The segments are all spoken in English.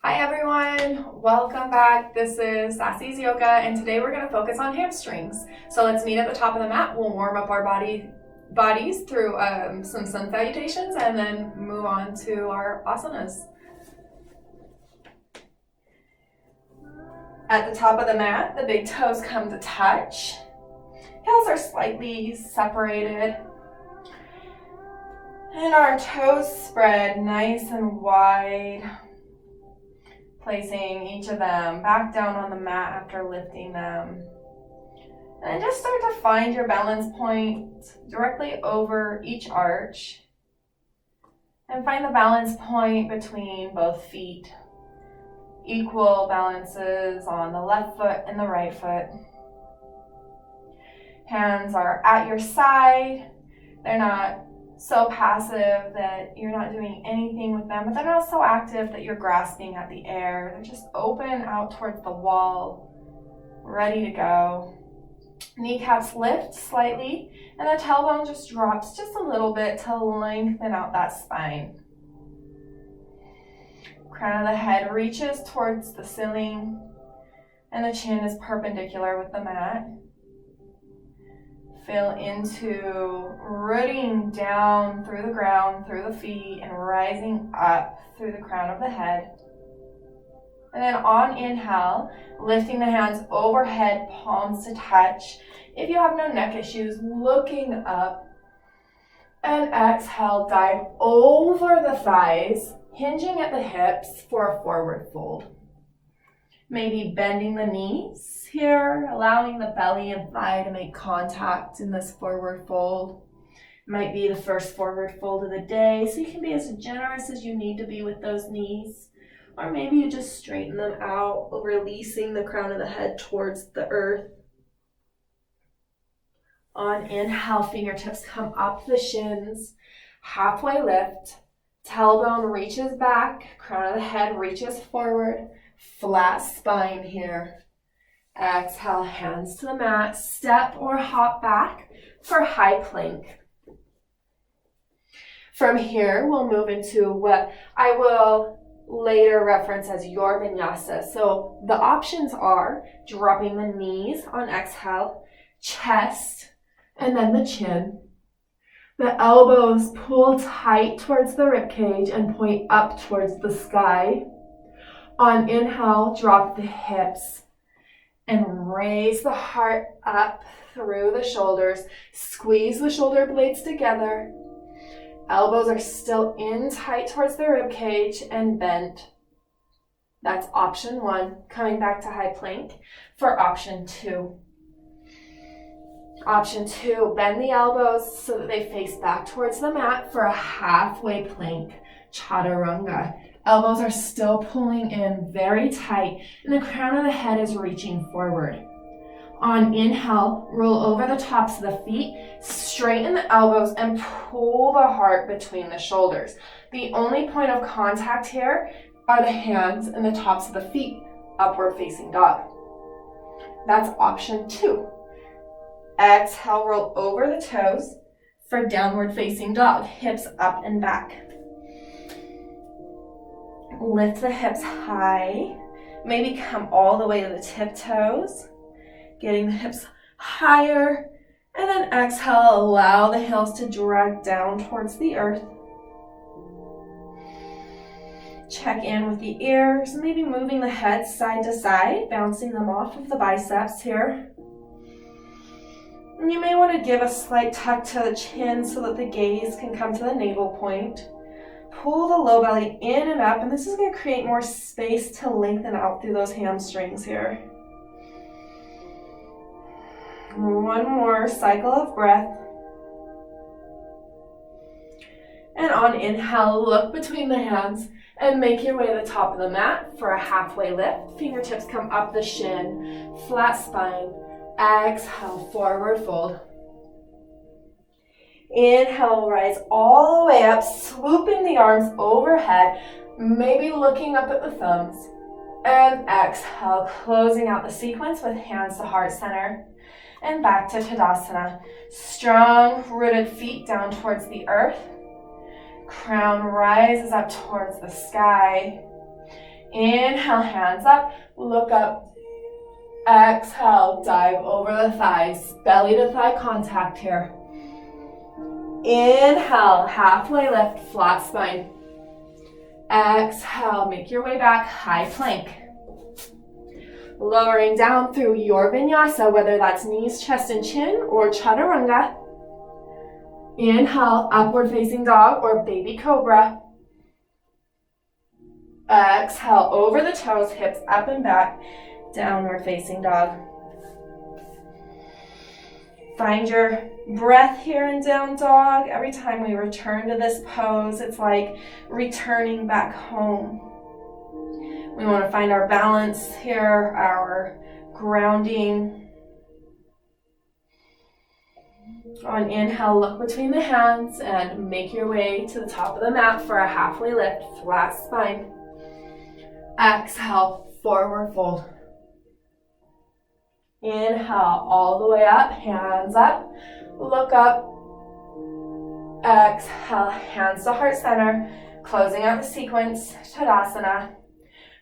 Hi everyone, welcome back. This is Sassy's Yoga and today we're going to focus on hamstrings. So let's meet at the top of the mat. We'll warm up our bodies through some sun salutations and then move on to our asanas. At the top of the mat, the big toes come to touch. Heels are slightly separated. And our toes spread nice and wide, placing each of them back down on the mat after lifting them. And just start to find your balance point directly over each arch. And find the balance point between both feet. Equal balances on the left foot and the right foot. Hands are at your side. They're not so passive that you're not doing anything with them, but they're not so active that you're grasping at the air. They're just open out towards the wall, ready to go. Kneecaps lift slightly, and the tailbone just drops just a little bit to lengthen out that spine. Crown of the head reaches towards the ceiling, and the chin is perpendicular with the mat. Feel into rooting down through the ground, through the feet, and rising up through the crown of the head. And then on inhale, lifting the hands overhead, palms to touch. If you have no neck issues, looking up. And exhale, dive over the thighs, hinging at the hips for a forward fold. Maybe bending the knees here, allowing the belly and thigh to make contact in this forward fold. Might be the first forward fold of the day, so you can be as generous as you need to be with those knees. Or maybe you just straighten them out, releasing the crown of the head towards the earth. On inhale, fingertips come up the shins, halfway lift. Tailbone reaches back, crown of the head reaches forward. Flat spine here. Exhale, hands to the mat. Step or hop back for high plank. From here, we'll move into what I will later reference as your vinyasa. So the options are dropping the knees on exhale, chest, and then the chin. The elbows pull tight towards the ribcage and point up towards the sky. On inhale, drop the hips and raise the heart up through the shoulders. Squeeze the shoulder blades together. Elbows are still in tight towards the rib cage and bent. That's option one. Coming back to high plank for option two. Option two, bend the elbows so that they face back towards the mat for a halfway plank, chaturanga. Elbows are still pulling in very tight, and the crown of the head is reaching forward. On inhale, roll over the tops of the feet, straighten the elbows, and pull the heart between the shoulders. The only point of contact here are the hands and the tops of the feet, upward facing dog. That's option two. Exhale, roll over the toes for downward facing dog, hips up and back. Lift the hips high, maybe come all the way to the tiptoes, getting the hips higher, and then exhale, allow the heels to drag down towards the earth. Check in with the ears, maybe moving the head side to side, bouncing them off of the biceps here. And you may want to give a slight tuck to the chin so that the gaze can come to the navel point. Pull the low belly in and up, and this is going to create more space to lengthen out through those hamstrings here. One more cycle of breath. And on inhale, look between the hands and make your way to the top of the mat for a halfway lift. Fingertips come up the shin, flat spine. Exhale, forward fold. Inhale, rise all the way up, swooping the arms overhead, maybe looking up at the thumbs. And exhale, closing out the sequence with hands to heart center. And back to Tadasana. Strong, rooted feet down towards the earth. Crown rises up towards the sky. Inhale, hands up, look up. Exhale, dive over the thighs, belly to thigh contact here. Inhale, halfway lift, flat spine. Exhale, make your way back, high plank. Lowering down through your vinyasa, whether that's knees, chest, and chin, or chaturanga. Inhale, upward facing dog or baby cobra. Exhale, over the toes, hips up and back, downward facing dog. Find your breath here in down dog. Every time we return to this pose, it's like returning back home. We want to find our balance here, our grounding. On inhale, look between the hands and make your way to the top of the mat for a halfway lift, flat spine. Exhale, forward fold. Inhale, all the way up, hands up, look up. Exhale, hands to heart center, closing out the sequence, Tadasana.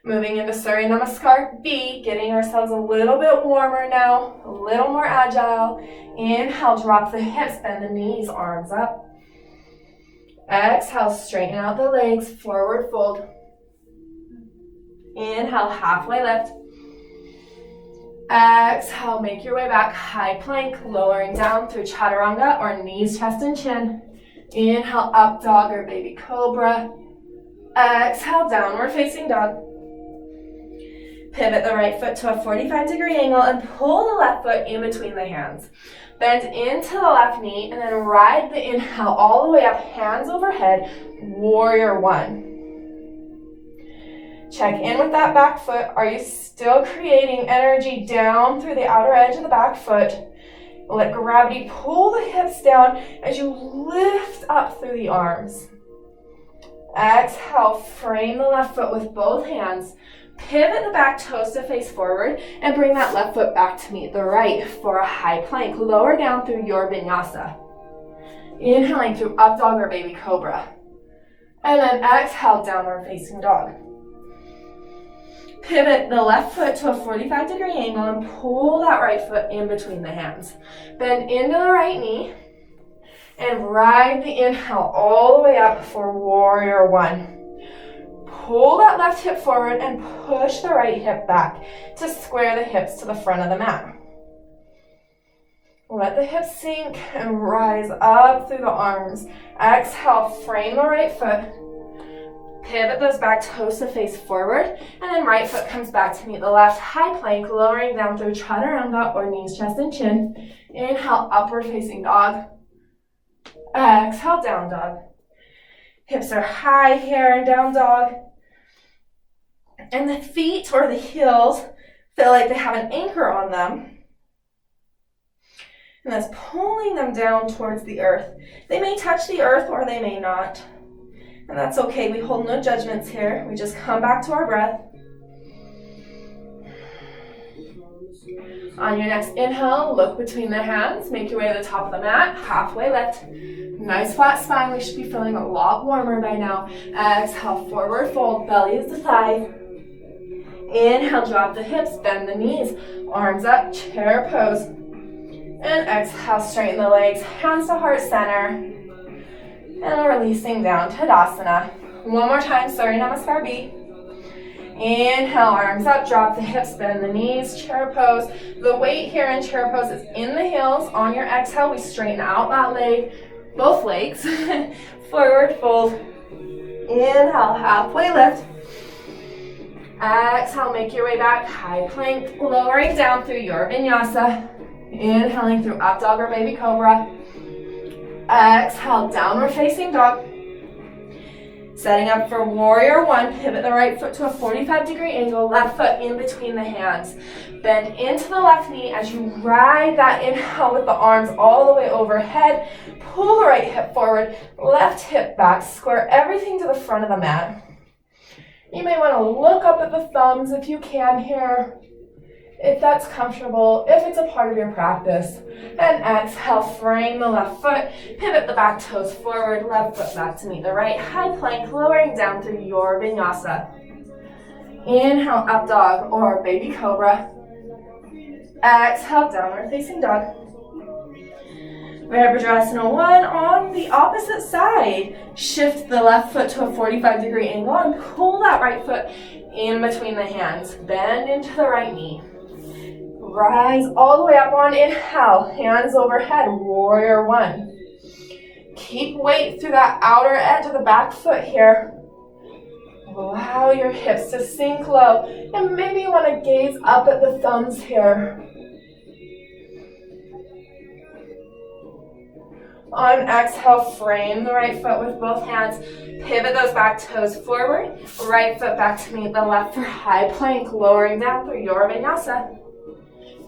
Moving into Surya Namaskar B, getting ourselves a little bit warmer now, a little more agile. Inhale, drop the hips, bend the knees, arms up. Exhale, straighten out the legs, forward fold. Inhale, halfway lift. Exhale, make your way back, high plank, lowering down through chaturanga or knees, chest, and chin. Inhale, up dog or baby cobra. Exhale, downward facing dog. Pivot the right foot to a 45-degree angle and pull the left foot in between the hands. Bend into the left knee and then ride the inhale all the way up, hands overhead, warrior one. Check in with that back foot. Are you still creating energy down through the outer edge of the back foot? Let gravity pull the hips down as you lift up through the arms. Exhale, frame the left foot with both hands. Pivot the back toes to face forward and bring that left foot back to meet the right for a high plank. Lower down through your vinyasa. Inhaling through up dog or baby cobra. And then exhale, downward facing dog. Pivot the left foot to a 45-degree angle and pull that right foot in between the hands. Bend into the right knee and ride the inhale all the way up for warrior one. Pull that left hip forward and push the right hip back to square the hips to the front of the mat. Let the hips sink and rise up through the arms. Exhale, frame the right foot. Pivot those back toes to face forward, and then right foot comes back to meet the left, high plank, lowering down through chaturanga or knees, chest, and chin. Inhale, upward facing dog. Exhale, down dog. Hips are high here in down dog. And the feet or the heels feel like they have an anchor on them. And that's pulling them down towards the earth. They may touch the earth or they may not. And that's okay. We hold no judgments here. We just come back to our breath. On your next inhale, look between the hands. Make your way to the top of the mat. Halfway lift. Nice flat spine. We should be feeling a lot warmer by now. Exhale, forward fold. Belly is the thigh. Inhale, drop the hips. Bend the knees. Arms up. Chair pose. And exhale, straighten the legs. Hands to heart center. And releasing down to Tadasana. One more time, Surya Namaskar B. Inhale, arms up, drop the hips, bend the knees, chair pose. The weight here in chair pose is in the heels. On your exhale, we straighten out that leg, both legs. Forward fold. Inhale, halfway lift. Exhale, make your way back, high plank, lowering down through your vinyasa. Inhaling through up dog or baby cobra. Exhale, downward facing dog. Setting up for warrior one, pivot the right foot to a 45-degree angle, left foot in between the hands. Bend into the left knee as you ride that inhale with the arms all the way overhead. Pull the right hip forward, left hip back, square everything to the front of the mat. You may want to look up at the thumbs if you can here, if that's comfortable, if it's a part of your practice. And exhale, frame the left foot, pivot the back toes forward, left foot back to meet the right, high plank, lowering down through your vinyasa. Inhale, up dog or baby cobra. Exhale, downward facing dog. Virabhadrasana 1 on the opposite side. Shift the left foot to a 45-degree angle and pull that right foot in between the hands. Bend into the right knee. Rise all the way up on inhale. Hands overhead, warrior 1. Keep weight through that outer edge of the back foot here. Allow your hips to sink low. And maybe you want to gaze up at the thumbs here. On exhale, frame the right foot with both hands. Pivot those back toes forward. Right foot back to meet the left for high plank, lowering down through your vinyasa.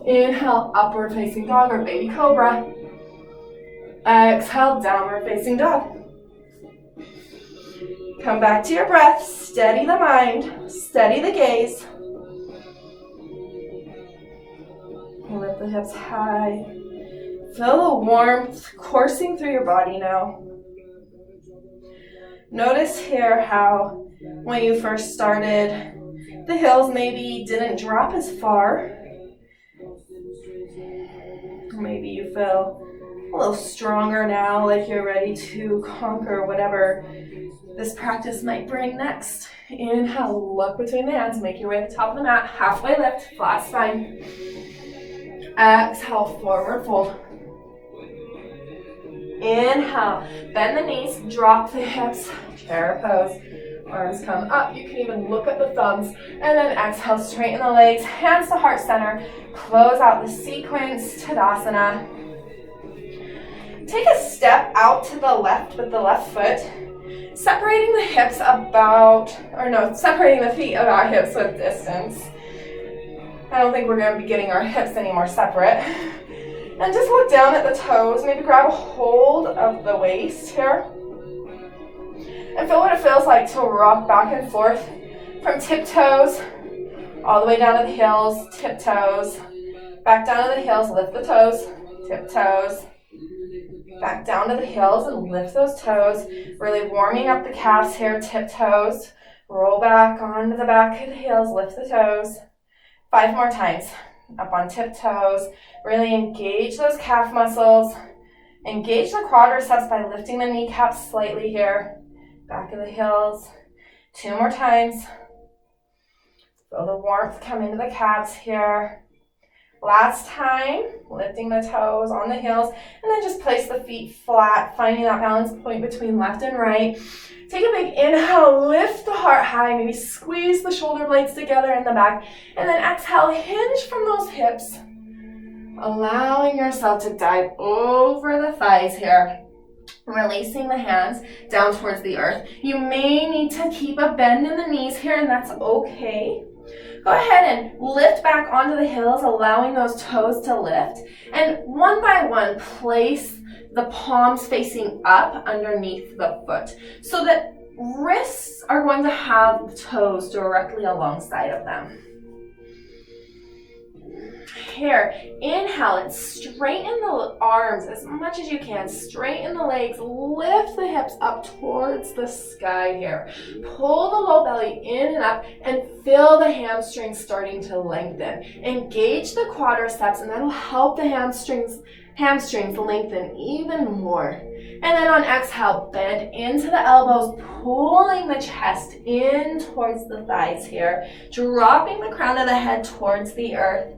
Inhale, upward facing dog or baby cobra. Exhale, downward facing dog. Come back to your breath. Steady the mind. Steady the gaze. Lift the hips high. Feel the warmth coursing through your body now. Notice here how when you first started, the heels maybe didn't drop as far. Maybe you feel a little stronger now, like you're ready to conquer whatever this practice might bring next. Inhale, look between the hands, make your way to the top of the mat, halfway lift, flat spine. Exhale, forward fold. Inhale, bend the knees, drop the hips, chair pose. Arms come up, you can even look at the thumbs. And then exhale, straighten the legs, hands to heart center. Close out the sequence, Tadasana. Take a step out to the left with the left foot. Separating the hips separating the feet about hips width distance. I don't think we're going to be getting our hips any more separate. And just look down at the toes. Maybe grab a hold of the waist here. And feel what it feels like to rock back and forth from tiptoes all the way down to the heels, tiptoes. Back down to the heels, lift the toes, tiptoes. Back down to the heels and lift those toes. Really warming up the calves here, tiptoes. Roll back onto the back of the heels, lift the toes. 5 more times. Up on tiptoes. Really engage those calf muscles. Engage the quadriceps by lifting the kneecaps slightly here. Back of the heels. 2 more times. Feel the warmth come into the calves here. Last time, lifting the toes on the heels, and then just place the feet flat, finding that balance point between left and right. Take a big inhale, lift the heart high, maybe squeeze the shoulder blades together in the back, and then exhale, hinge from those hips, allowing yourself to dive over the thighs here. Releasing the hands down towards the earth. You may need to keep a bend in the knees here, and that's okay. Go ahead and lift back onto the heels, allowing those toes to lift. And one by one, place the palms facing up underneath the foot so that wrists are going to have the toes directly alongside of them. Here, inhale and straighten the arms as much as you can. Straighten the legs, lift the hips up towards the sky here. Pull the low belly in and up and feel the hamstrings starting to lengthen. Engage the quadriceps and that'll help the hamstrings lengthen even more. And then on exhale, bend into the elbows, pulling the chest in towards the thighs here. Dropping the crown of the head towards the earth.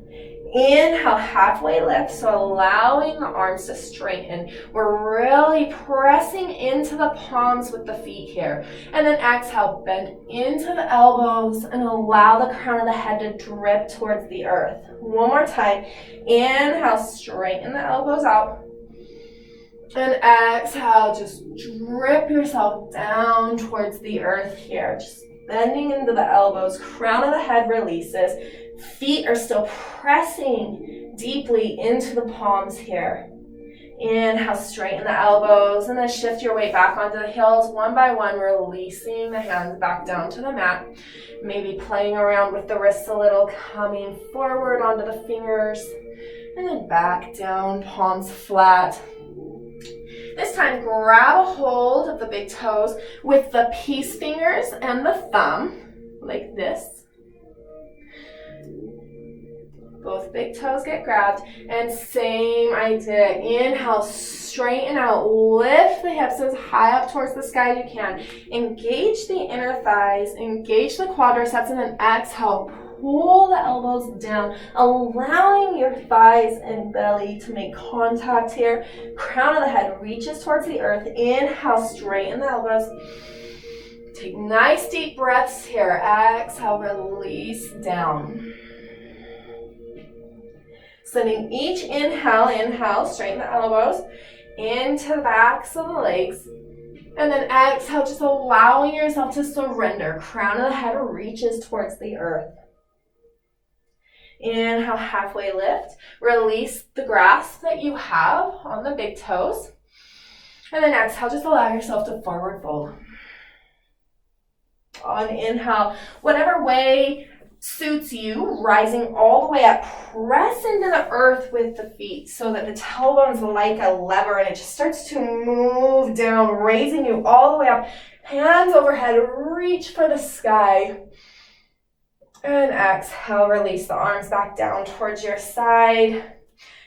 Inhale, halfway lift, so allowing the arms to straighten. We're really pressing into the palms with the feet here. And then exhale, bend into the elbows and allow the crown of the head to drip towards the earth. One more time. Inhale, straighten the elbows out. And exhale, just drip yourself down towards the earth here. Just bending into the elbows, crown of the head releases. Feet are still pressing deeply into the palms here. Inhale, straighten the elbows, and then shift your weight back onto the heels one by one, releasing the hands back down to the mat. Maybe playing around with the wrists a little, coming forward onto the fingers, and then back down, palms flat. This time, grab a hold of the big toes with the peace fingers and the thumb, like this. Both big toes get grabbed. And same idea. Inhale, straighten out. Lift the hips as high up towards the sky as you can. Engage the inner thighs. Engage the quadriceps. And then exhale. Pull the elbows down, allowing your thighs and belly to make contact here. Crown of the head reaches towards the earth. Inhale, straighten the elbows. Take nice deep breaths here. Exhale, release down. Sending each inhale, straighten the elbows into the backs of the legs. And then exhale, just allowing yourself to surrender. Crown of the head reaches towards the earth. Inhale, halfway lift. Release the grasp that you have on the big toes. And then exhale, just allow yourself to forward fold. On inhale, whatever way suits you, rising all the way up, press into the earth with the feet so that the tailbone's like a lever and it just starts to move down, raising you all the way up. Hands overhead, reach for the sky. And exhale, release the arms back down towards your side.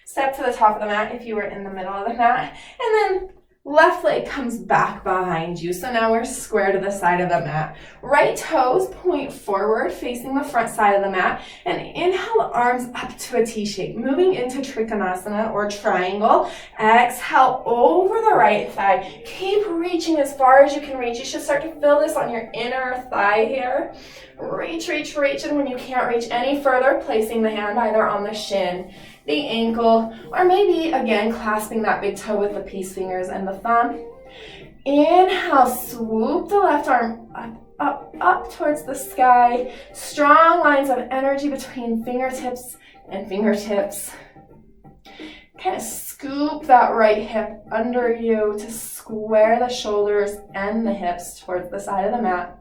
Step to the top of the mat if you were in the middle of the mat. And then left leg comes back behind you. So now we're square to the side of the mat. Right toes point forward, facing the front side of the mat. And inhale the arms up to a T shape, moving into Trikonasana or triangle. Exhale over the right thigh. Keep reaching as far as you can reach. You should start to feel this on your inner thigh here. Reach, reach, reach. And when you can't reach any further, placing the hand either on the shin, the ankle, or maybe again clasping that big toe with the peace fingers and the thumb. Inhale, swoop the left arm up towards the sky. Strong lines of energy between fingertips and fingertips. Kind of scoop that right hip under you to square the shoulders and the hips towards the side of the mat.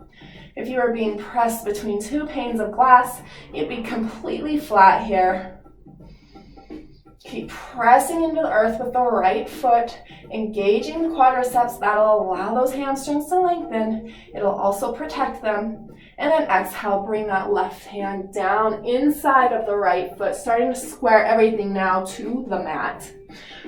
If you were being pressed between two panes of glass, you'd be completely flat here. Keep pressing into the earth with the right foot, engaging the quadriceps. That'll allow those hamstrings to lengthen. It'll also protect them. And then exhale, bring that left hand down inside of the right foot, starting to square everything now to the mat.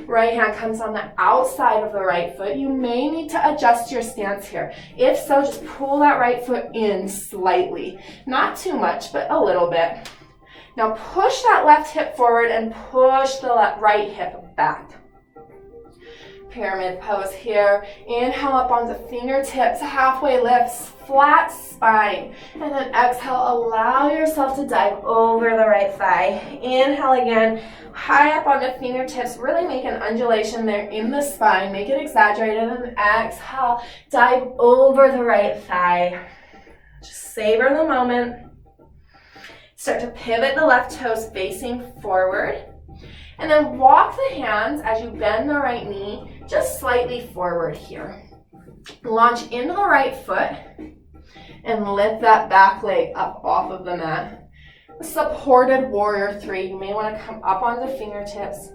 Right hand comes on the outside of the right foot. You may need to adjust your stance here. If so, just pull that right foot in slightly. Not too much, but a little bit. Now push that left hip forward and push the right hip back. Pyramid pose here. Inhale up onto fingertips, halfway lifts, flat spine. And then exhale, allow yourself to dive over the right thigh. Inhale again, high up onto fingertips. Really make an undulation there in the spine. Make it exaggerated. And then exhale, dive over the right thigh. Just savor the moment. Start to pivot the left toes facing forward. And then walk the hands as you bend the right knee just slightly forward here. Launch into the right foot and lift that back leg up off of the mat. Supported warrior three. You may want to come up onto the fingertips.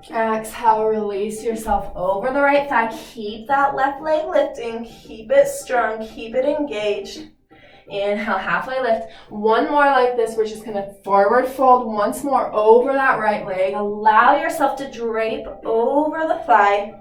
Exhale, release yourself over the right thigh. Keep that left leg lifting. Keep it strong. Keep it engaged. Inhale, halfway lift. One more like this. We're just going to forward fold once more over that right leg. Allow yourself to drape over the thigh.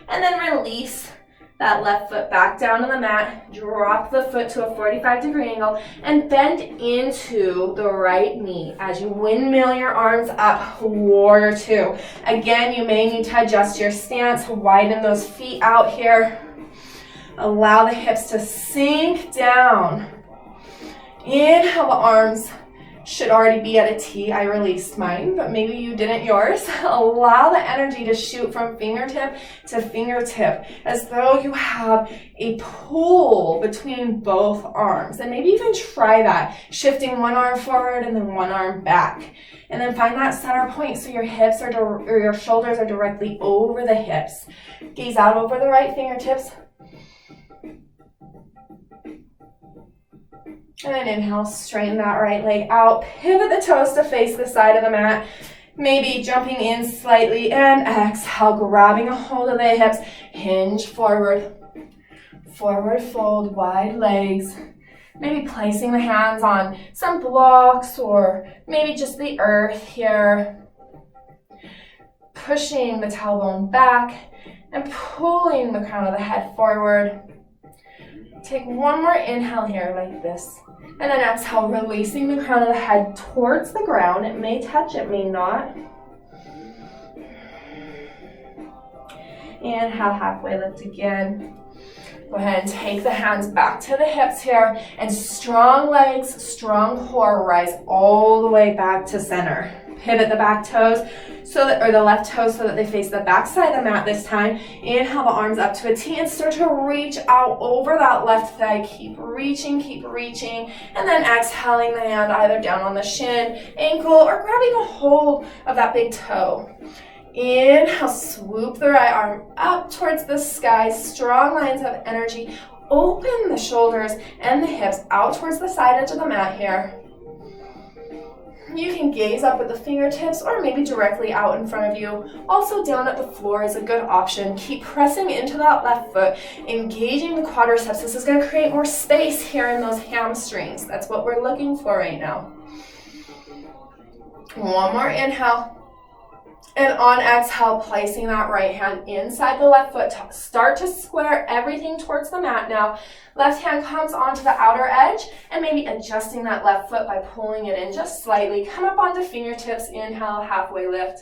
And then release that left foot back down to the mat. Drop the foot to a 45-degree angle and bend into the right knee as you windmill your arms up, warrior two. Again, you may need to adjust your stance. Widen those feet out here. Allow the hips to sink down. Inhale, the arms should already be at a T. I released mine, but maybe you didn't yours. Allow the energy to shoot from fingertip to fingertip as though you have a pull between both arms. And maybe even try that, shifting one arm forward and then one arm back. And then find that center point so your hips or your shoulders are directly over the hips. Gaze out over the right fingertips. And then inhale, straighten that right leg out. Pivot the toes to face the side of the mat. Maybe jumping in slightly. And exhale, grabbing a hold of the hips. Hinge forward. Forward fold, wide legs. Maybe placing the hands on some blocks or maybe just the earth here. Pushing the tailbone back and pulling the crown of the head forward. Take one more inhale here like this. And then exhale, releasing the crown of the head towards the ground. It may touch, it may not. Inhale, halfway lift again. Go ahead and take the hands back to the hips here. And strong legs, strong core, rise all the way back to center. Pivot the back toes, or the left toes so that they face the back side of the mat this time. Inhale the arms up to a T and start to reach out over that left thigh. Keep reaching. And then exhaling the hand either down on the shin, ankle, or grabbing a hold of that big toe. Inhale, swoop the right arm up towards the sky. Strong lines of energy. Open the shoulders and the hips out towards the side edge of the mat here. You can gaze up at the fingertips or maybe directly out in front of you. Also down at the floor is a good option. Keep pressing into that left foot, engaging the quadriceps. This is going to create more space here in those hamstrings. That's what we're looking for right now. One more inhale. And on exhale, placing that right hand inside the left foot. Start to square everything towards the mat now. Left hand comes onto the outer edge and maybe adjusting that left foot by pulling it in just slightly. Come up onto fingertips. Inhale, halfway lift.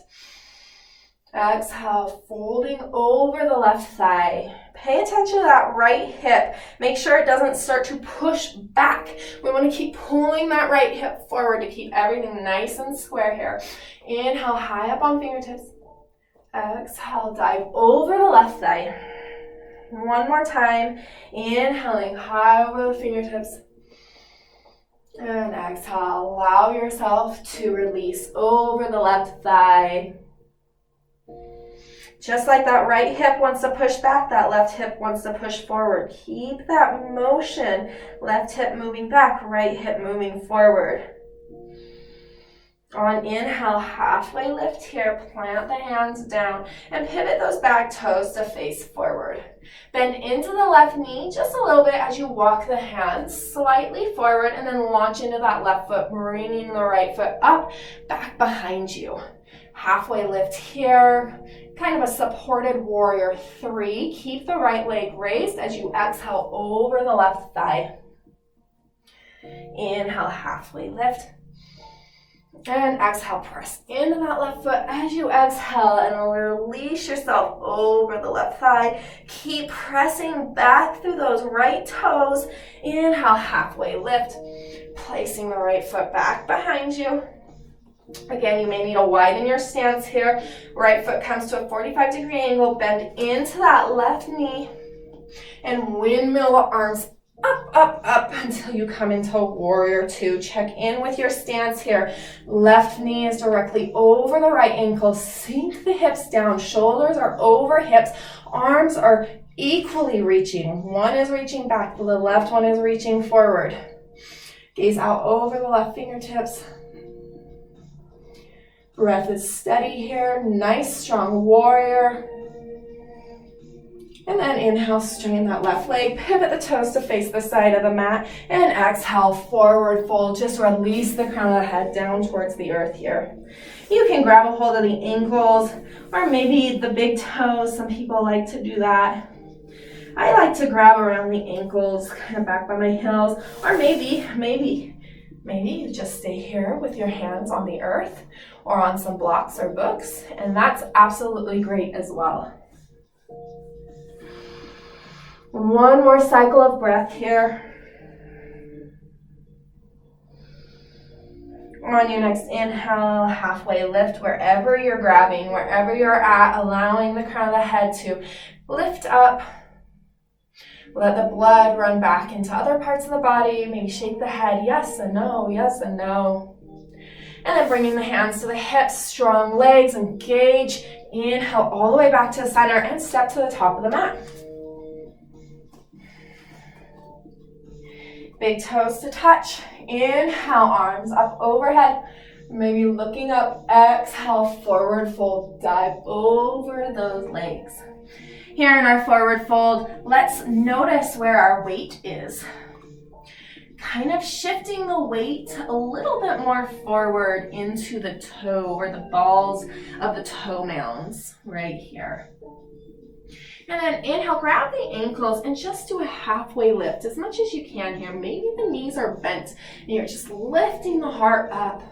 Exhale, folding over the left thigh. Pay attention to that right hip. Make sure it doesn't start to push back. We want to keep pulling that right hip forward to keep everything nice and square here. Inhale, high up on fingertips. Exhale, dive over the left thigh. One more time. Inhaling, high over the fingertips. And exhale, allow yourself to release over the left thigh. Just like that right hip wants to push back, that left hip wants to push forward. Keep that motion. Left hip moving back, right hip moving forward. On inhale, halfway lift here. Plant the hands down and pivot those back toes to face forward. Bend into the left knee just a little bit as you walk the hands slightly forward and then launch into that left foot, bringing the right foot up, back behind you. Halfway lift here. Kind of a supported warrior 3. Keep the right leg raised as you exhale over the left thigh. Inhale, halfway lift. And exhale, press into that left foot as you exhale and release yourself over the left thigh. Keep pressing back through those right toes. Inhale, halfway lift. Placing the right foot back behind you. Again, you may need to widen your stance here. Right foot comes to a 45-degree angle. Bend into that left knee. And windmill the arms up until you come into warrior 2. Check in with your stance here. Left knee is directly over the right ankle. Sink the hips down. Shoulders are over hips. Arms are equally reaching. One is reaching back. The left one is reaching forward. Gaze out over the left fingertips. Breath is steady here. Nice, strong warrior. And then inhale, straighten that left leg. Pivot the toes to face the side of the mat. And exhale, forward fold. Just release the crown of the head down towards the earth here. You can grab a hold of the ankles or maybe the big toes. Some people like to do that. I like to grab around the ankles, kind of back by my heels. Or maybe you just stay here with your hands on the earth or on some blocks or books, and that's absolutely great as well. One more cycle of breath here. On your next inhale, halfway lift wherever you're grabbing, wherever you're at, allowing the crown of the head to lift up. Let the blood run back into other parts of the body. Maybe shake the head, yes and no, yes and no. And then bringing the hands to the hips, strong legs, engage. Inhale all the way back to the center and step to the top of the mat. Big toes to touch. Inhale, arms up overhead. Maybe looking up. Exhale, forward fold. Dive over those legs. Here in our forward fold, let's notice where our weight is. kind of shifting the weight a little bit more forward into the toe or the balls of the toe mounds right here. And then inhale, grab the ankles and just do a halfway lift as much as you can here. Maybe the knees are bent and you're just lifting the heart up.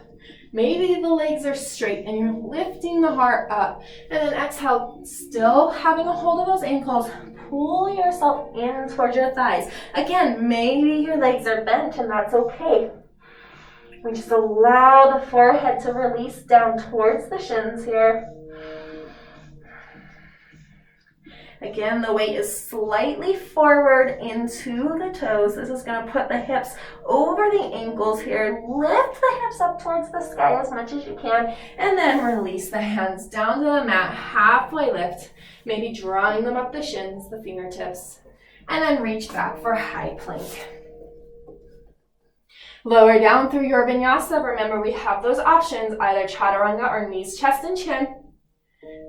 Maybe the legs are straight and you're lifting the heart up. And then exhale, still having a hold of those ankles. Pull yourself in towards your thighs. Again, maybe your legs are bent and that's okay. We just allow the forehead to release down towards the shins here. Again, the weight is slightly forward into the toes. This is going to put the hips over the ankles here. Lift the hips up towards the sky as much as you can. And then release the hands down to the mat. Halfway lift. Maybe drawing them up the shins, the fingertips. And then reach back for high plank. Lower down through your vinyasa. Remember, we have those options, either chaturanga or knees, chest, and chin.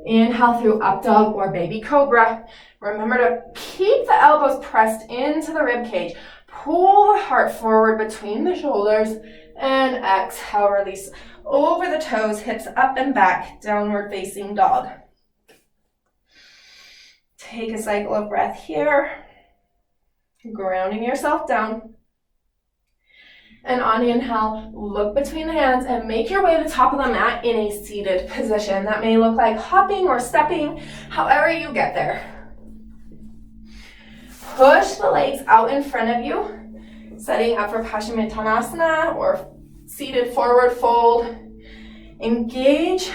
Inhale through up dog or baby cobra. Remember to keep the elbows pressed into the rib cage. Pull the heart forward between the shoulders and exhale, release over the toes, hips up and back, downward facing dog. Take a cycle of breath here, grounding yourself down. And on inhale, look between the hands and make your way to the top of the mat in a seated position. That may look like hopping or stepping, however you get there. Push the legs out in front of you, setting up for Paschimottanasana or seated forward fold. Engage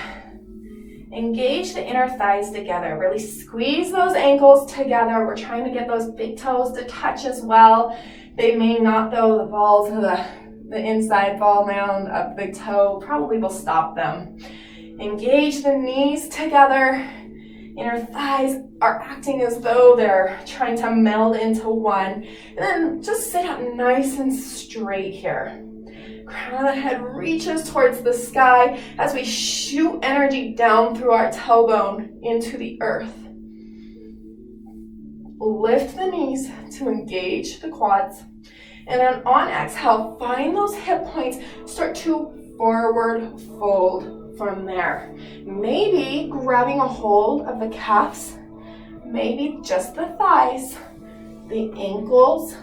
the inner thighs together. Really squeeze those ankles together. We're trying to get those big toes to touch as well. They may not, though. The balls of the inside ball mound of the big toe probably will stop them. Engage the knees together. Inner thighs are acting as though they're trying to meld into one. And then just sit up nice and straight here. Crown of the head reaches towards the sky as we shoot energy down through our tailbone into the earth. Lift the knees to engage the quads. And then on exhale, find those hip points. Start to forward fold from there. Maybe grabbing a hold of the calves, maybe just the thighs, the ankles,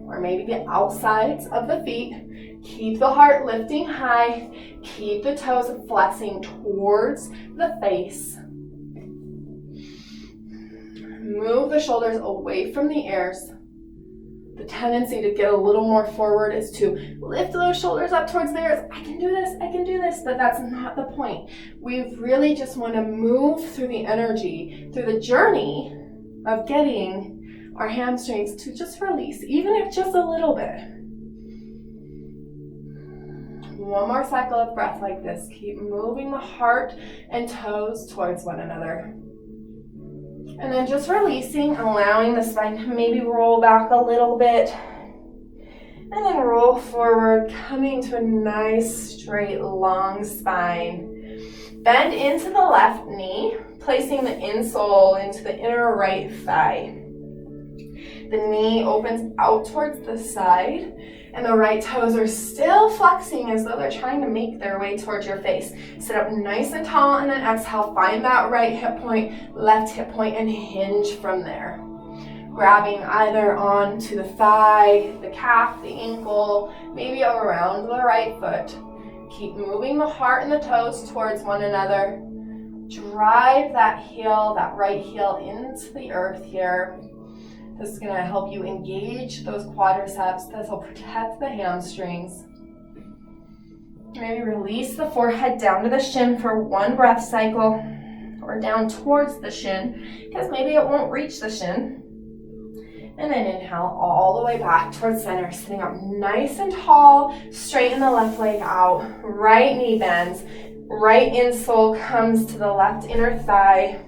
or maybe the outsides of the feet. Keep the heart lifting high. Keep the toes flexing towards the face. Move the shoulders away from the ears. The tendency to get a little more forward is to lift those shoulders up towards the ears. I can do this, but that's not the point. We really just want to move through the energy, through the journey of getting our hamstrings to just release, even if just a little bit. One more cycle of breath like this. Keep moving the heart and toes towards one another. And then just releasing, allowing the spine to maybe roll back a little bit. And then roll forward, coming to a nice, straight, long spine. Bend into the left knee, placing the insole into the inner right thigh. The knee opens out towards the side, and the right toes are still flexing as though they're trying to make their way towards your face. Sit up nice and tall, and then exhale, find that right hip point, left hip point, and hinge from there. Grabbing either onto the thigh, the calf, the ankle, maybe around the right foot. Keep moving the heart and the toes towards one another. Drive that heel, that right heel into the earth here. This is going to help you engage those quadriceps. This will protect the hamstrings. Maybe release the forehead down to the shin for one breath cycle, or down towards the shin, because maybe it won't reach the shin. And then inhale all the way back towards center, sitting up nice and tall. Straighten the left leg out. Right knee bends. Right insole comes to the left inner thigh.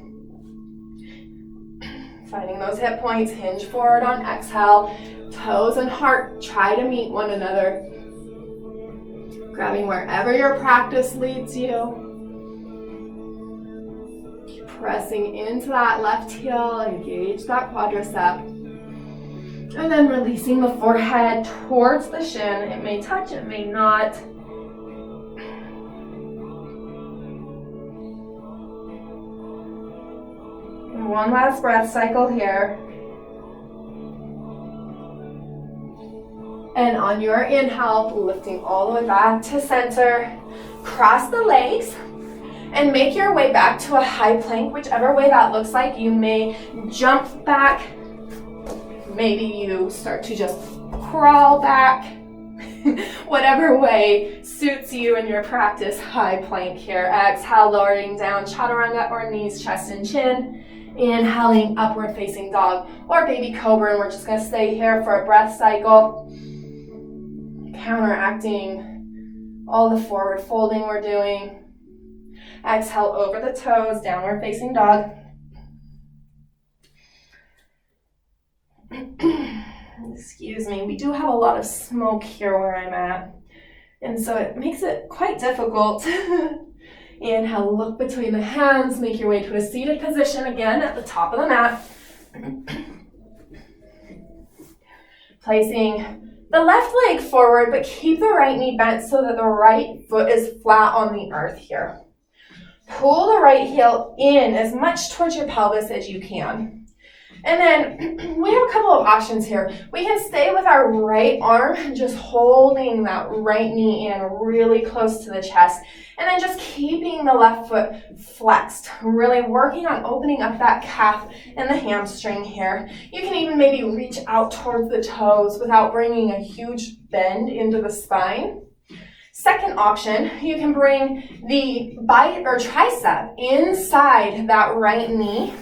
Finding those hip points, hinge forward on exhale. Toes and heart try to meet one another. Grabbing wherever your practice leads you. Keep pressing into that left heel, engage that quadricep. And then releasing the forehead towards the shin. It may touch, it may not. And one last breath cycle here. And on your inhale, lifting all the way back to center. Cross the legs and make your way back to a high plank, whichever way that looks like. You may jump back. Maybe you start to just crawl back. Whatever way suits you in your practice. High plank here. Exhale, lowering down, chaturanga or knees, chest and chin. Inhaling, upward facing dog or baby cobra, and we're just going to stay here for a breath cycle. Counteracting all the forward folding we're doing. Exhale over the toes, downward facing dog. Excuse me, we do have a lot of smoke here where I'm at, and so it makes it quite difficult. Inhale, look between the hands, make your way to a seated position again at the top of the mat. Placing the left leg forward, but keep the right knee bent so that the right foot is flat on the earth here. Pull the right heel in as much towards your pelvis as you can. And then we have a couple of options here. We can stay with our right arm, just holding that right knee in really close to the chest, and then just keeping the left foot flexed, really working on opening up that calf and the hamstring here. You can even maybe reach out towards the toes without bringing a huge bend into the spine. Second option, you can bring the tricep inside that right knee.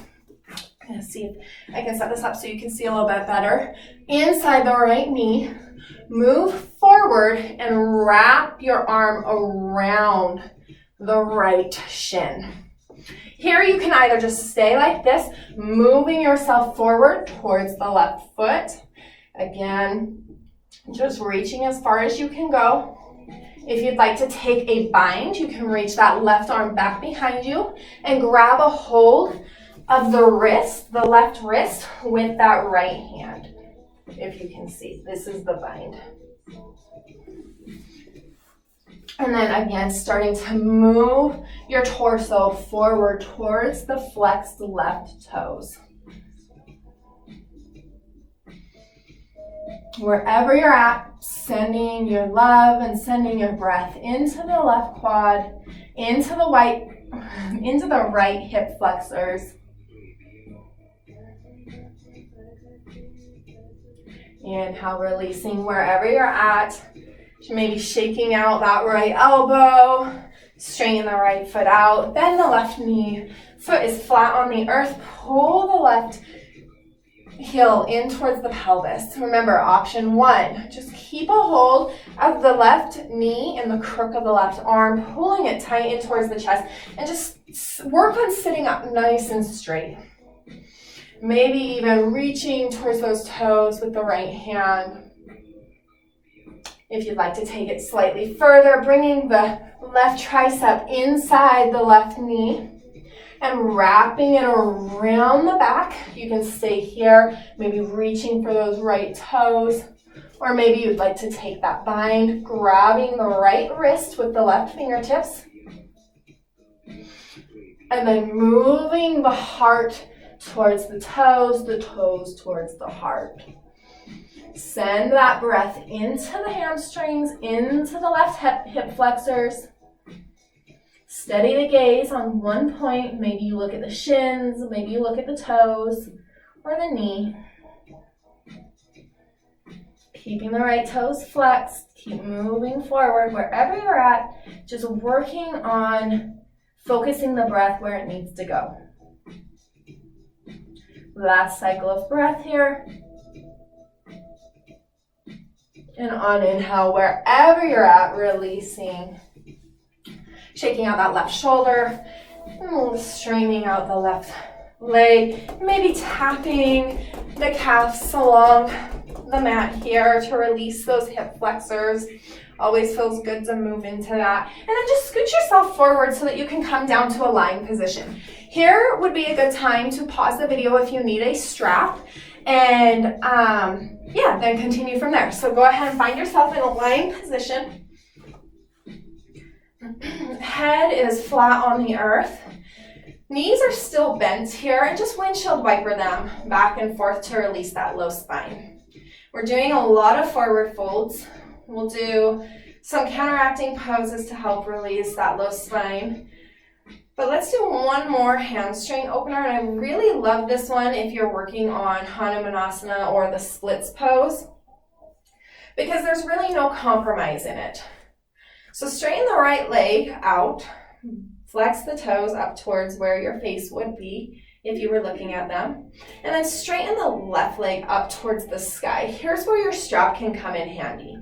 I'm gonna see if I can set this up so you can see a little bit better. Inside the right knee, move forward and wrap your arm around the right shin. Here you can either just stay like this, moving yourself forward towards the left foot. Again, just reaching as far as you can go. If you'd like to take a bind, you can reach that left arm back behind you and grab a hold of the wrist, the left wrist, with that right hand. If you can see, this is the bind. And then again, starting to move your torso forward towards the flexed left toes. Wherever you're at, sending your love and sending your breath into the left quad, into the right hip flexors. Inhale, releasing wherever you're at. Maybe shaking out that right elbow, straighten the right foot out, bend the left knee, foot is flat on the earth, pull the left heel in towards the pelvis. Remember, option one, just keep a hold of the left knee and the crook of the left arm, pulling it tight in towards the chest, and just work on sitting up nice and straight. Maybe even reaching towards those toes with the right hand. If you'd like to take it slightly further, bringing the left tricep inside the left knee and wrapping it around the back. You can stay here, maybe reaching for those right toes, or maybe you'd like to take that bind, grabbing the right wrist with the left fingertips, and then moving the heart towards the toes towards the heart. Send that breath into the hamstrings, into the left hip flexors. Steady the gaze on one point. Maybe you look at the shins, maybe you look at the toes or the knee. Keeping the right toes flexed. Keep moving forward wherever you're at. Just working on focusing the breath where it needs to go. Last cycle of breath here. And on inhale, wherever you're at, releasing. Shaking out that left shoulder, straightening out the left leg, maybe tapping the calves along the mat here to release those hip flexors. Always feels good to move into that. And then just scoot yourself forward so that you can come down to a lying position. Here would be a good time to pause the video if you need a strap And yeah, then continue from there. So go ahead and find yourself in a lying position. Head is flat on the earth. Knees are still bent here, and just windshield wiper them back and forth to release that low spine. We're doing a lot of forward folds. We'll do some counteracting poses to help release that low spine. But let's do one more hamstring opener, and I really love this one if you're working on Hanumanasana or the splits pose, because there's really no compromise in it. So straighten the right leg out, flex the toes up towards where your face would be if you were looking at them, and then straighten the left leg up towards the sky. Here's where your strap can come in handy.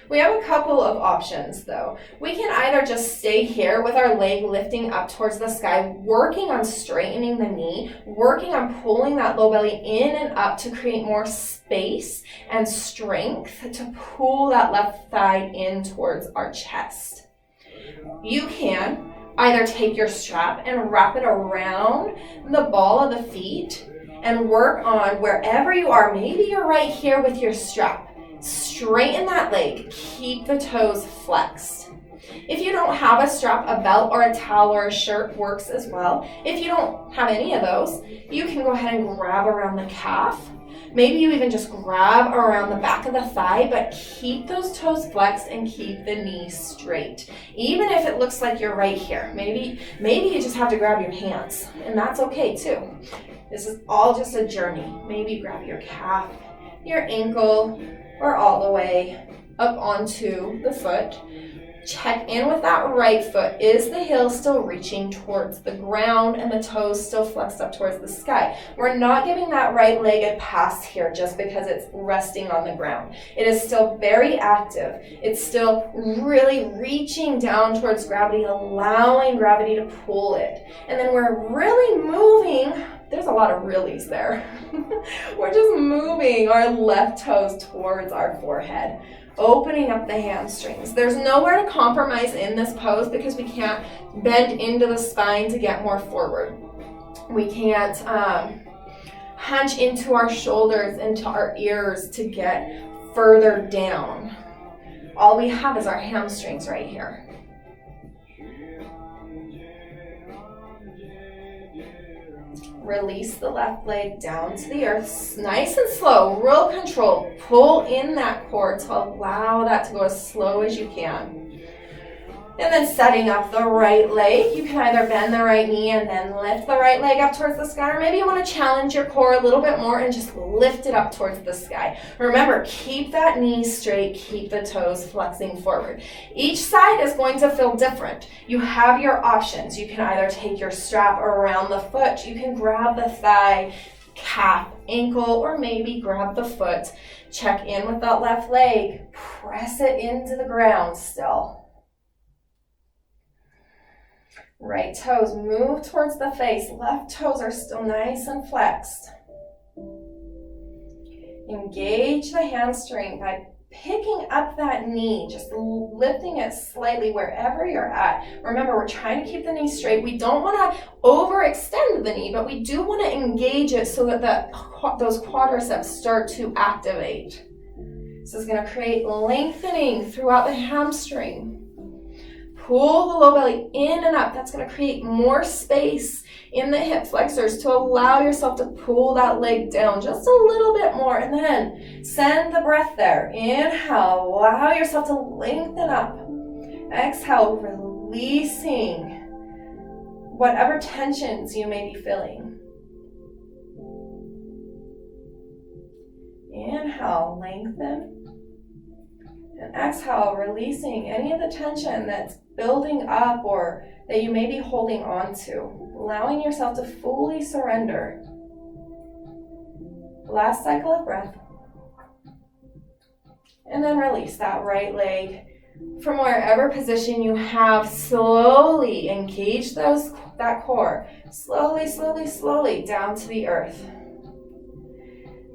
We have a couple of options though. We can either just stay here with our leg lifting up towards the sky, working on straightening the knee, working on pulling that low belly in and up to create more space and strength to pull that left thigh in towards our chest. You can either take your strap and wrap it around the ball of the feet and work on wherever you are. Maybe you're right here with your strap. Straighten that leg, keep the toes flexed. If you don't have a strap, a belt or a towel or a shirt works as well. If you don't have any of those, you can go ahead and grab around the calf. Maybe you even just grab around the back of the thigh, but keep those toes flexed and keep the knee straight. Even if it looks like you're right here, maybe you just have to grab your hands, and that's okay too. This is all just a journey. Maybe grab your calf, your ankle, or all the way up onto the foot. Check in with that right foot. Is the heel still reaching towards the ground and the toes still flexed up towards the sky? We're not giving that right leg a pass here just because it's resting on the ground. It is still very active. It's still really reaching down towards gravity, allowing gravity to pull it. And then we're really moving. There's a lot of reallys there. We're just moving our left toes towards our forehead, opening up the hamstrings. There's nowhere to compromise in this pose because we can't bend into the spine to get more forward. We can't hunch into our shoulders, into our ears to get further down. All we have is our hamstrings right here. Release the left leg down to the earth, nice and slow, real control. Pull in that core to allow that to go as slow as you can. And then setting up the right leg, you can either bend the right knee and then lift the right leg up towards the sky, or maybe you want to challenge your core a little bit more and just lift it up towards the sky. Remember, keep that knee straight, keep the toes flexing forward. Each side is going to feel different. You have your options. You can either take your strap around the foot, you can grab the thigh, calf, ankle, or maybe grab the foot. Check in with that left leg, press it into the ground still. Right toes move towards the face. Left toes are still nice and flexed. Engage the hamstring by picking up that knee, just lifting it slightly wherever you're at. Remember, we're trying to keep the knee straight. We don't want to overextend the knee, but we do want to engage it so that those quadriceps start to activate. This is going to create lengthening throughout the hamstring. Pull the low belly in and up. That's going to create more space in the hip flexors to allow yourself to pull that leg down just a little bit more. And then send the breath there. Inhale, allow yourself to lengthen up. Exhale, releasing whatever tensions you may be feeling. Inhale, lengthen. And exhale, releasing any of the tension that's building up or that you may be holding on to. Allowing yourself to fully surrender. Last cycle of breath. And then release that right leg from wherever position you have. Slowly engage that core. Slowly, slowly, slowly down to the earth.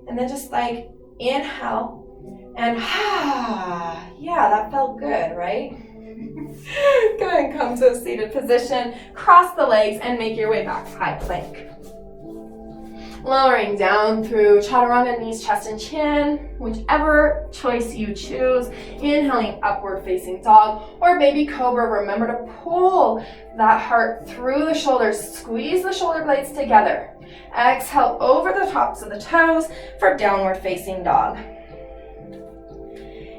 And then just like inhale. And yeah, that felt good, right? Go ahead and come to a seated position, cross the legs, and make your way back to high plank. Lowering down through chaturanga, knees, chest, and chin, whichever choice you choose. Inhaling, upward facing dog or baby cobra. Remember to pull that heart through the shoulders. Squeeze the shoulder blades together. Exhale over the tops of the toes for downward facing dog.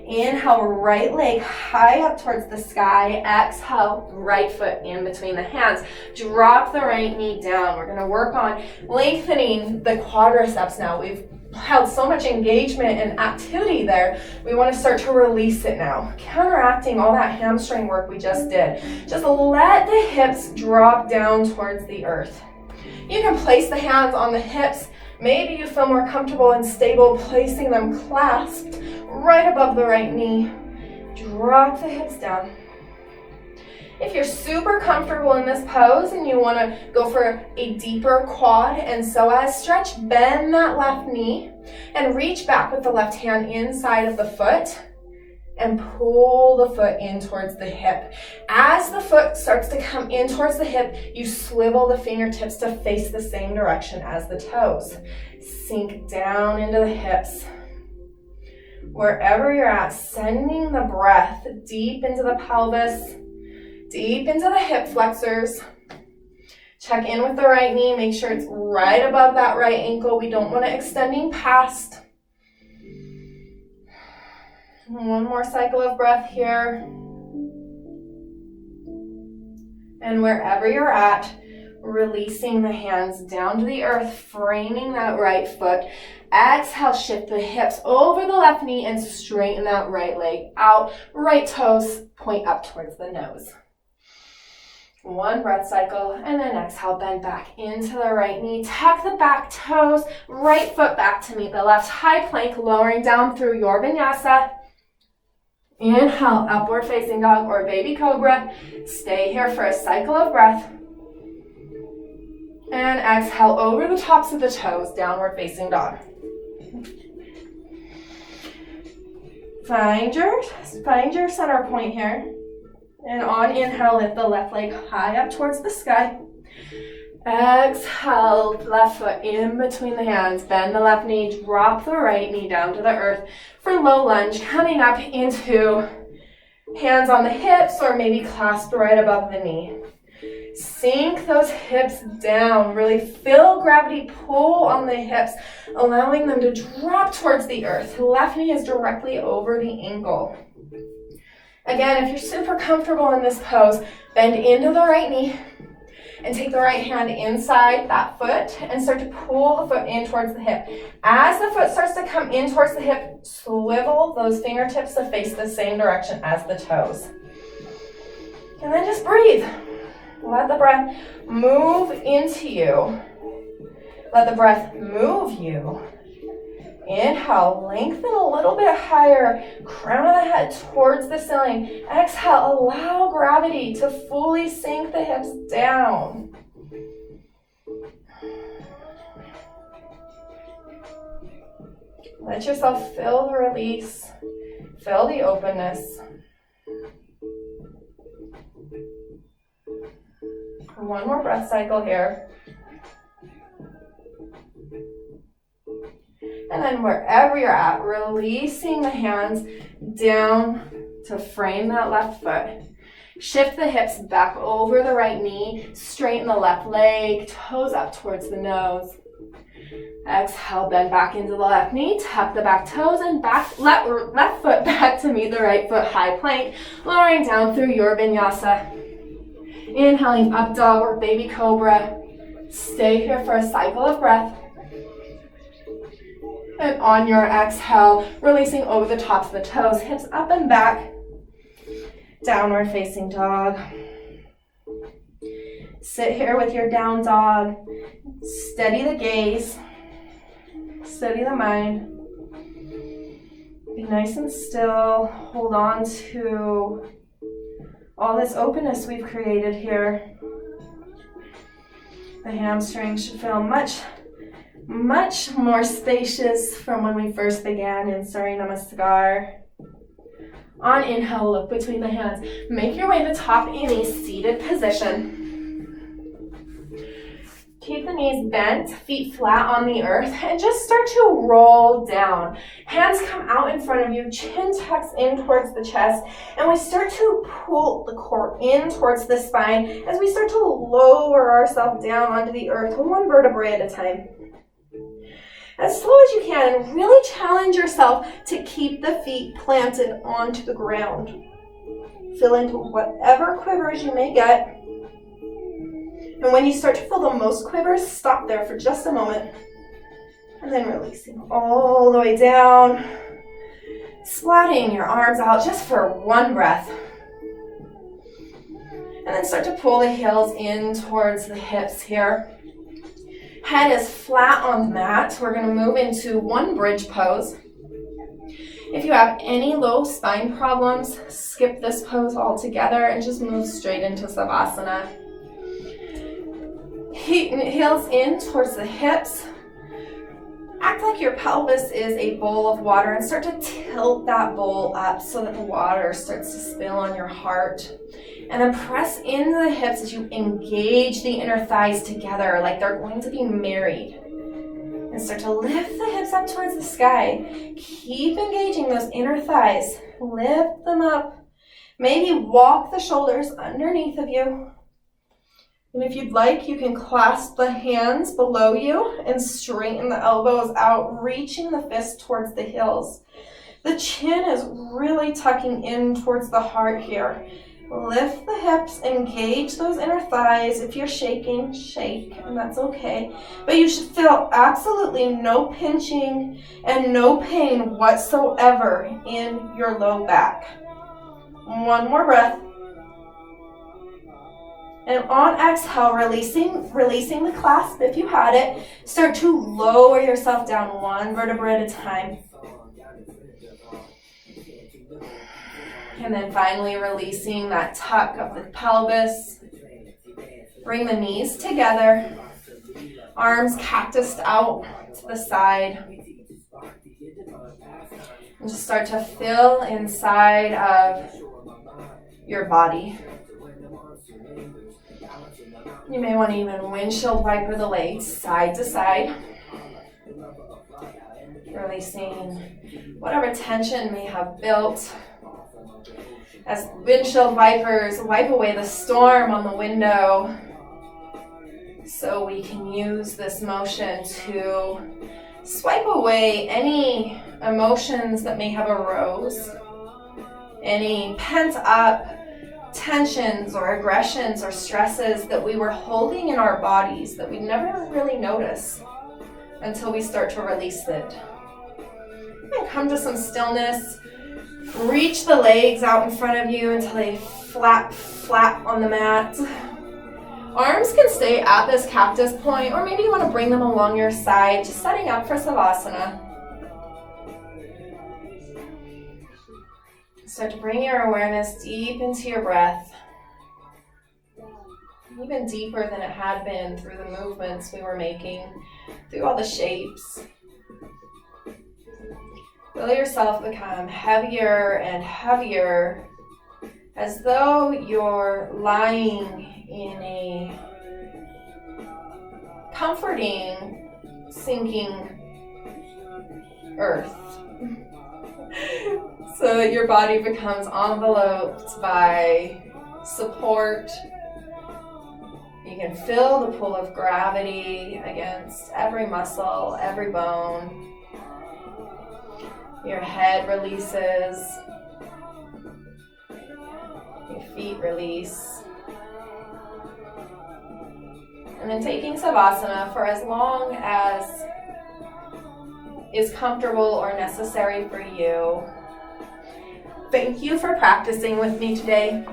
Inhale, right leg high up towards the sky. Exhale, right foot in between the hands. Drop the right knee down. We're going to work on lengthening the quadriceps now. We've held so much engagement and activity there. We want to start to release it now. Counteracting all that hamstring work we just did. Just let the hips drop down towards the earth. You can place the hands on the hips. Maybe you feel more comfortable and stable placing them clasped right above the right knee. Drop the hips down. If you're super comfortable in this pose and you want to go for a deeper quad and psoas stretch, bend that left knee and reach back with the left hand inside of the foot and pull the foot in towards the hip. As the foot starts to come in towards the hip, you swivel the fingertips to face the same direction as the toes. Sink down into the hips. Wherever you're at, sending the breath deep into the pelvis, deep into the hip flexors. Check in with the right knee. Make sure it's right above that right ankle. We don't want it extending past. One more cycle of breath here. And wherever you're at, releasing the hands down to the earth, framing that right foot. Exhale, shift the hips over the left knee and straighten that right leg out. Right toes point up towards the nose. One breath cycle, and then exhale, bend back into the right knee. Tuck the back toes, right foot back to meet the left. High plank, lowering down through your vinyasa. Inhale, upward facing dog or baby cobra. Stay here for a cycle of breath. And exhale over the tops of the toes, downward facing dog. Find your center point here. And on inhale, lift the left leg high up towards the sky. Exhale, left foot in between the hands. Bend the left knee, drop the right knee down to the earth for low lunge. Coming up into hands on the hips or maybe clasped right above the knee. Sink those hips down. Really feel gravity pull on the hips, allowing them to drop towards the earth. Left knee is directly over the ankle. Again, if you're super comfortable in this pose, bend into the right knee and take the right hand inside that foot and start to pull the foot in towards the hip. As the foot starts to come in towards the hip, swivel those fingertips to face the same direction as the toes. And then just breathe. Let the breath move into you. Let the breath move you. Inhale, lengthen a little bit higher, crown of the head towards the ceiling. Exhale, allow gravity to fully sink the hips down. Let yourself feel the release, feel the openness. One more breath cycle here. And then wherever you're at, releasing the hands down to frame that left foot. Shift the hips back over the right knee, straighten the left leg, toes up towards the nose. Exhale, bend back into the left knee, tuck the back toes and back, left foot back to meet the right foot, high plank, lowering down through your vinyasa. Inhaling up dog or baby cobra. Stay here for a cycle of breath. And on your exhale, releasing over the tops of the toes, hips up and back. Downward facing dog. Sit here with your down dog. Steady the gaze. Steady the mind. Be nice and still. Hold on to all this openness we've created here. The hamstring should feel much more spacious from when we first began in Surya Namaskar. On inhale, look between the hands. Make your way to the top in a seated position. Keep the knees bent, feet flat on the earth, and just start to roll down. Hands come out in front of you, chin tucks in towards the chest, and we start to pull the core in towards the spine as we start to lower ourselves down onto the earth, one vertebrae at a time. As slow as you can, and really challenge yourself to keep the feet planted onto the ground. Fill into whatever quivers you may get. And when you start to feel the most quivers, stop there for just a moment. And then releasing all the way down. Splatting your arms out just for one breath. And then start to pull the heels in towards the hips here. Head is flat on the mat. We're going to move into one bridge pose. If you have any low spine problems, skip this pose altogether and just move straight into Savasana. Heels in towards the hips. Act like your pelvis is a bowl of water and start to tilt that bowl up so that the water starts to spill on your heart. And then press into the hips as you engage the inner thighs together like they're going to be married. And start to lift the hips up towards the sky. Keep engaging those inner thighs. Lift them up. Maybe walk the shoulders underneath of you. And if you'd like, you can clasp the hands below you and straighten the elbows out, reaching the fist towards the heels. The chin is really tucking in towards the heart here. Lift the hips, engage those inner thighs. If you're shaking, shake, and that's okay. But you should feel absolutely no pinching and no pain whatsoever in your low back. One more breath. And on exhale, releasing the clasp if you had it. Start to lower yourself down one vertebra at a time. And then finally releasing that tuck of the pelvis. Bring the knees together. Arms cactused out to the side. And just start to fill inside of your body. You may want to even windshield wiper the legs side to side. Releasing whatever tension may have built. As windshield wipers wipe away the storm on the window, so we can use this motion to swipe away any emotions that may have arose, any pent up tensions or aggressions or stresses that we were holding in our bodies that we never really notice until we start to release it. And come to some stillness. Reach the legs out in front of you until they flap on the mat. Arms can stay at this cactus point, or maybe you want to bring them along your side, just setting up for Savasana. Start to bring your awareness deep into your breath, even deeper than it had been through the movements we were making, through all the shapes. Feel yourself become heavier and heavier, as though you're lying in a comforting, sinking earth. So that your body becomes enveloped by support. You can feel the pull of gravity against every muscle, every bone. Your head releases. Your feet release. And then taking Savasana for as long as is comfortable or necessary for you. Thank you for practicing with me today.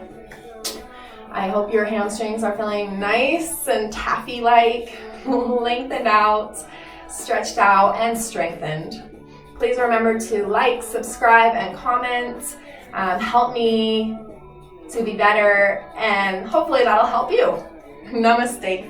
I hope your hamstrings are feeling nice and taffy-like, lengthened out, stretched out, and strengthened. Please remember to like, subscribe, and comment. Help me to be better, and hopefully that'll help you. Namaste.